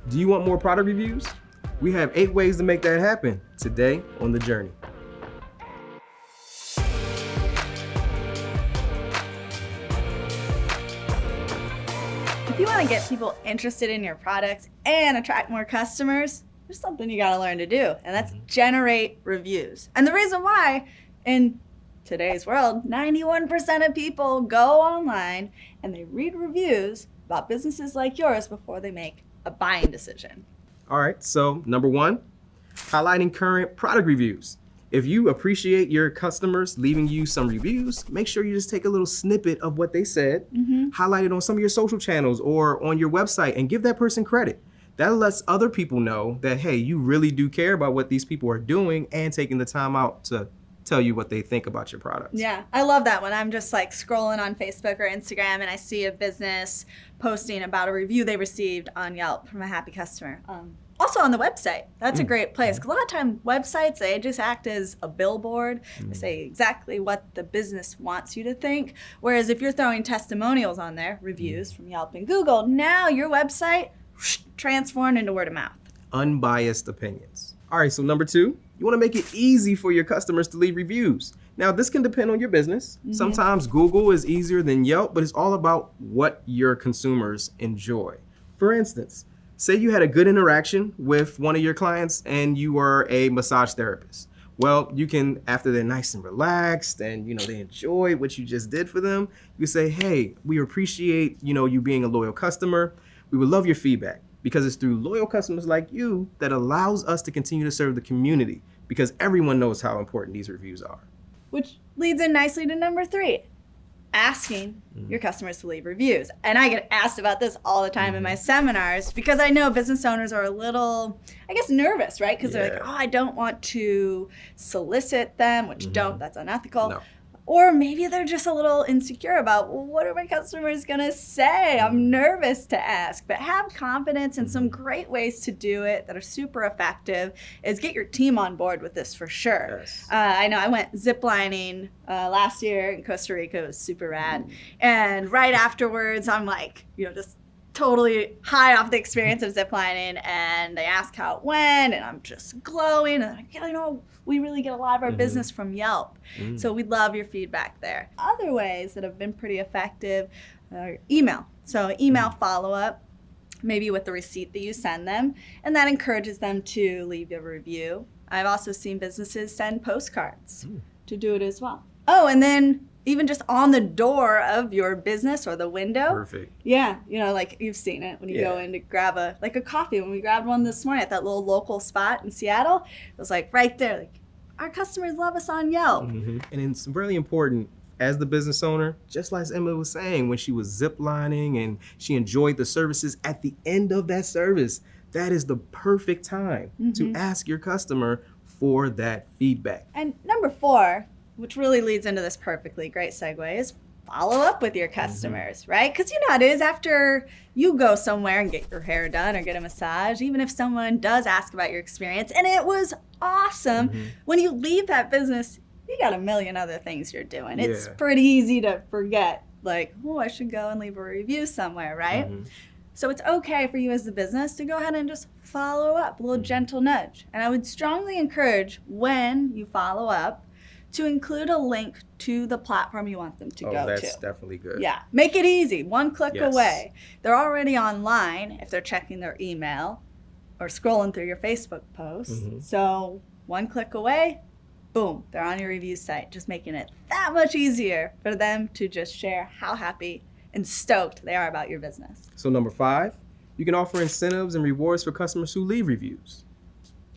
Do you want more product reviews? We have 8 ways to make that happen today on The Journey. If you want to get people interested in your products and attract more customers, there's something you got to learn to do, and that's generate reviews. And the reason why, in today's world, 91% of people go online and they read reviews about businesses like yours before they make a buying decision. All right, so number 1, highlighting current product reviews. If you appreciate your customers leaving you some reviews, make sure you just take a little snippet of what they said, highlight it on some of your social channels or on your website, and give that person credit. That lets other people know that, hey, you really do care about what these people are doing and taking the time out to tell you what they think about your products. Yeah, I love that when I'm just like scrolling on Facebook or Instagram and I see a business posting about a review they received on Yelp from a happy customer. Also on the website, that's a great place, because a lot of times websites, they just act as a billboard. They say exactly what the business wants you to think. Whereas if you're throwing testimonials on there, reviews from Yelp and Google, now your website transformed into word of mouth. Unbiased opinions. All right, so number 2, you want to make it easy for your customers to leave reviews. Now, this can depend on your business. Sometimes Google is easier than Yelp, but it's all about what your consumers enjoy. For instance, say you had a good interaction with one of your clients and you are a massage therapist. Well, you can, after they're nice and relaxed and they enjoy what you just did for them, you say, hey, we appreciate you being a loyal customer. We would love your feedback, because it's through loyal customers like you that allows us to continue to serve the community, because everyone knows how important these reviews are. Which leads in nicely to number 3. Asking your customers to leave reviews. And I get asked about this all the time in my seminars, because I know business owners are a little, I guess, nervous, right? Because they're like, oh, I don't want to solicit them, which that's unethical. No. Or maybe they're just a little insecure about, well, what are my customers gonna say? I'm nervous to ask. But have confidence, and some great ways to do it that are super effective is get your team on board with this for sure. Yes. I know I went ziplining last year in Costa Rica. It was super rad. And right afterwards, I'm like, just totally high off the experience of ziplining, and they ask how it went, and I'm just glowing, and I'm like, we really get a lot of our business from Yelp. So we'd love your feedback there. Other ways that have been pretty effective are email. So email follow-up, maybe with the receipt that you send them, and that encourages them to leave a review. I've also seen businesses send postcards to do it as well. Oh, and then even just on the door of your business or the window. Perfect. Yeah, like you've seen it when you go in to grab a coffee. When we grabbed one this morning at that little local spot in Seattle, it was like right there, like, our customers love us on Yelp. And it's really important as the business owner, just like Emma was saying, when she was ziplining and she enjoyed the services, at the end of that service, that is the perfect time to ask your customer for that feedback. And number 4, which really leads into this perfectly, great segue, is follow up with your customers, right? Because how it is after you go somewhere and get your hair done or get a massage, even if someone does ask about your experience and it was awesome, when you leave that business, you got a million other things you're doing. It's pretty easy to forget, like, oh, I should go and leave a review somewhere, right? So it's okay for you as the business to go ahead and just follow up, a little gentle nudge. And I would strongly encourage, when you follow up, to include a link to the platform you want them to go to. Oh, that's definitely good. Yeah, make it easy, one click away. They're already online if they're checking their email or scrolling through your Facebook posts. So one click away, boom, they're on your review site, just making it that much easier for them to just share how happy and stoked they are about your business. So number 5, you can offer incentives and rewards for customers who leave reviews.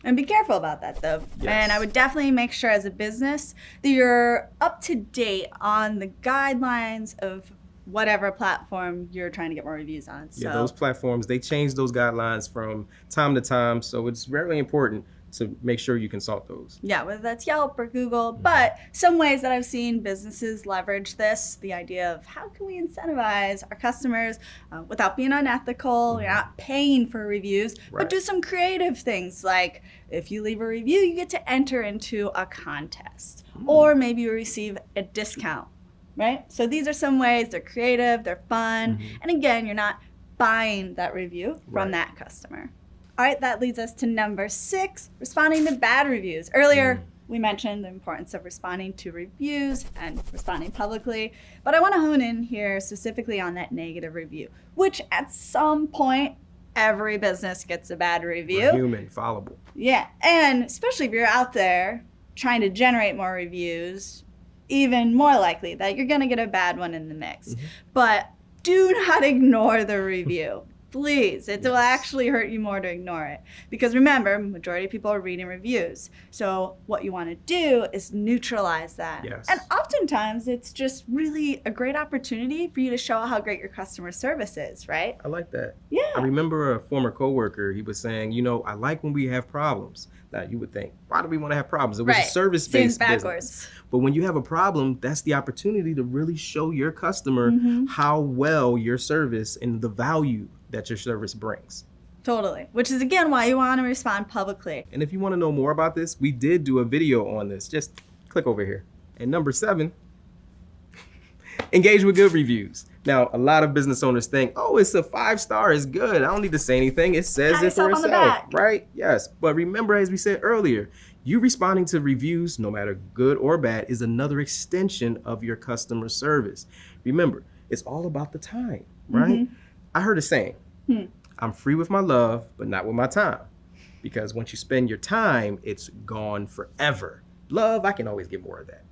And be careful about that, though. Yes. And I would definitely make sure as a business that you're up to date on the guidelines of whatever platform you're trying to get more reviews on. So, those platforms, they change those guidelines from time to time. So it's very important to make sure you consult those. Yeah, whether that's Yelp or Google. But some ways that I've seen businesses leverage this, the idea of how can we incentivize our customers without being unethical, you're not paying for reviews, but do some creative things like if you leave a review, you get to enter into a contest or maybe you receive a discount, right? So these are some ways, they're creative, they're fun. And again, you're not buying that review from that customer. All right, that leads us to number 6, responding to bad reviews. Earlier, we mentioned the importance of responding to reviews and responding publicly, but I want to hone in here specifically on that negative review, which at some point, every business gets a bad review. We're human, fallible. Yeah, and especially if you're out there trying to generate more reviews, even more likely that you're going to get a bad one in the mix. But do not ignore the review. Please, it will actually hurt you more to ignore it. Because remember, majority of people are reading reviews. So what you want to do is neutralize that. Yes. And oftentimes, it's just really a great opportunity for you to show how great your customer service is, right? I like that. Yeah. I remember a former coworker, he was saying, you know, I like when we have problems. Now, you would think, why do we want to have problems? It was a service-based business. But when you have a problem, that's the opportunity to really show your customer how well your service and the value that your service brings. Totally. Which is, again, why you want to respond publicly. And if you want to know more about this, we did do a video on this. Just click over here. And number 7, engage with good reviews. Now, a lot of business owners think, oh, it's a 5-star, it's good. I don't need to say anything. It says it for itself, right? Yes. But remember, as we said earlier, you responding to reviews, no matter good or bad, is another extension of your customer service. Remember, it's all about the time, right? I heard a saying, I'm free with my love, but not with my time. Because once you spend your time, it's gone forever. Love, I can always get more of that.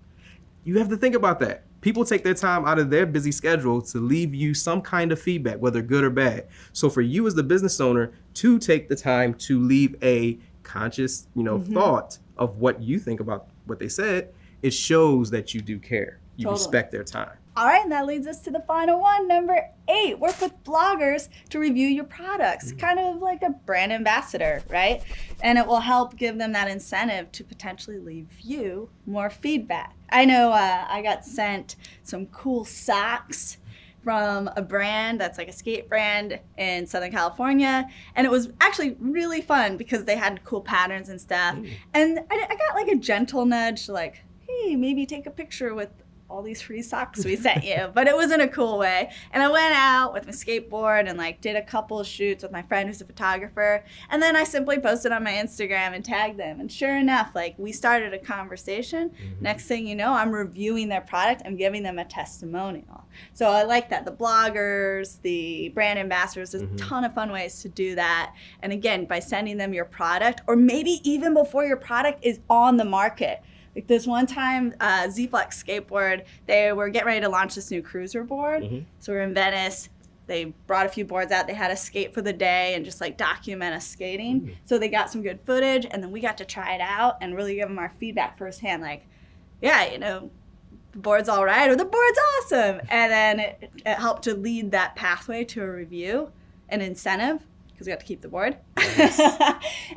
You have to think about that. People take their time out of their busy schedule to leave you some kind of feedback, whether good or bad. So for you as the business owner to take the time to leave a conscious, thought of what you think about what they said, it shows that you do care. You respect their time. All right, and that leads us to the final one, number 8. Work with bloggers to review your products, kind of like a brand ambassador, right? And it will help give them that incentive to potentially leave you more feedback. I know I got sent some cool socks from a brand that's like a skate brand in Southern California. And it was actually really fun because they had cool patterns and stuff. And I got like a gentle nudge, like, hey, maybe take a picture with all these free socks we sent you, but it was in a cool way. And I went out with my skateboard and like did a couple of shoots with my friend who's a photographer. And then I simply posted on my Instagram and tagged them. And sure enough, like we started a conversation. Next thing you know, I'm reviewing their product. I'm giving them a testimonial. So I like that. The bloggers, the brand ambassadors, there's a ton of fun ways to do that. And again, by sending them your product, or maybe even before your product is on the market. Like this one time, Z-Flex Skateboard, they were getting ready to launch this new cruiser board. So we're in Venice. They brought a few boards out. They had us skate for the day and just like document us skating. So they got some good footage, and then we got to try it out and really give them our feedback firsthand. Like, yeah, the board's all right, or the board's awesome. And then it helped to lead that pathway to a review, an incentive, because we got to keep the board.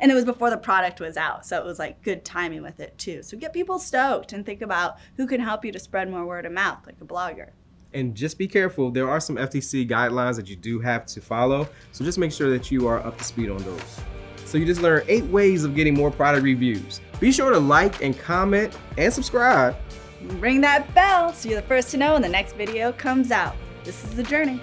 And it was before the product was out. So it was like good timing with it too. So get people stoked and think about who can help you to spread more word of mouth, like a blogger. And just be careful. There are some FTC guidelines that you do have to follow. So just make sure that you are up to speed on those. So you just learned 8 ways of getting more product reviews. Be sure to like and comment and subscribe. Ring that bell so you're the first to know when the next video comes out. This is The Journey.